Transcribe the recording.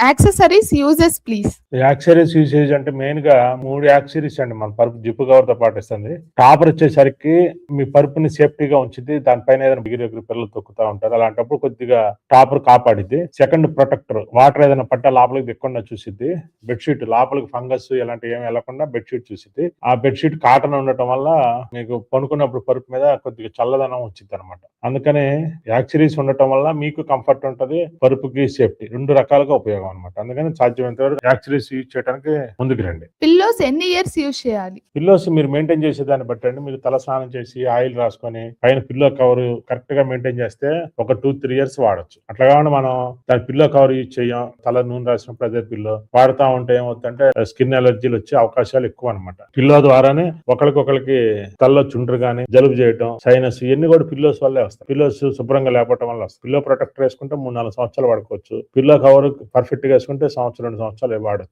Accessories uses please. Accessories usage అంటే main గా 3 accessories అండి మన పరుపు జిప్పు కవర్ తో పాటు ఇస్తుంది. టాపర్ వచ్చేసరికి మీ పరుపుని సేఫ్టీగా ఉంచుద్ది. దానిపైన ఏదైనా బిగిరి పిల్లలు తొక్కుతా ఉంటారు, అలాంటప్పుడు కొద్దిగా టాపర్ కాపాడిద్ది. సెకండ్ ప్రొటెక్టర్, వాటర్ ఏదైనా పట్టా లోపలికి దిక్కుండా చూసిద్ది. బెడ్షీట్ లోపలికి ఫంగస్ ఇలాంటివి ఏమి వెళ్లకుండా బెడ్షీట్ చూసిద్ది. ఆ బెడ్షీట్ కాటన్ ఉండటం వల్ల మీకు పనుకున్నప్పుడు పరుపు మీద కొద్దిగా చల్లదనం వచ్చింది అనమాట. అందుకని యాక్సరీస్ ఉండటం వల్ల మీకు కంఫర్ట్ ఉంటది, పరుపుకి సేఫ్టీ, 2 రకాలుగా ఉపయోగం అనమాట. అందుకని సాధ్యమైనంత వరకు యాక్సరీస్ యూజ్ చేయడానికి ముందుకు రండి. పిల్లోస్ ఎన్ని ఇయర్స్ యూజ్ చేయాలి? పిల్లోస్ మీరు మెయింటైన్ చేసే దాన్ని బట్టండి. మీరు తల స్నానం చేసి ఆయిల్ రాసుకొని పైన పిల్లో కవర్ కరెక్ట్ గా మెయింటైన్ చేస్తే ఒక 2-3 ఇయర్స్ వాడచ్చు. అట్లా కాకుండా మనం దాని పిల్లో కవర్ యూజ్ చేయం, తల నూనె రాసినప్పుడు అదే పిల్లో వాడుతా ఉంటే ఏమవుతుందంటే స్కిన్ ఎలర్జీలు వచ్చే అవకాశాలు ఎక్కువ అనమాట. పిల్లో ద్వారానే ఒకరికి తలలో చుండ్రు గానీ, జలుబు చేయటం, సైనస్ ఇవన్నీ కూడా పిల్లోస్ వల్లే వస్తాయి. పిల్లోస్ శుభ్రంగా లేకపోవడం వల్ల వస్తాయి. పిల్లో ప్రొటెక్టర్ వేసుకుంటే 3-4 సంవత్సరాలు వాడుకోవచ్చు. పిల్లో కవర్ పర్ఫెక్ట్ గా వేసుకుంటే 1-2 సంవత్సరాలు వాడచ్చు.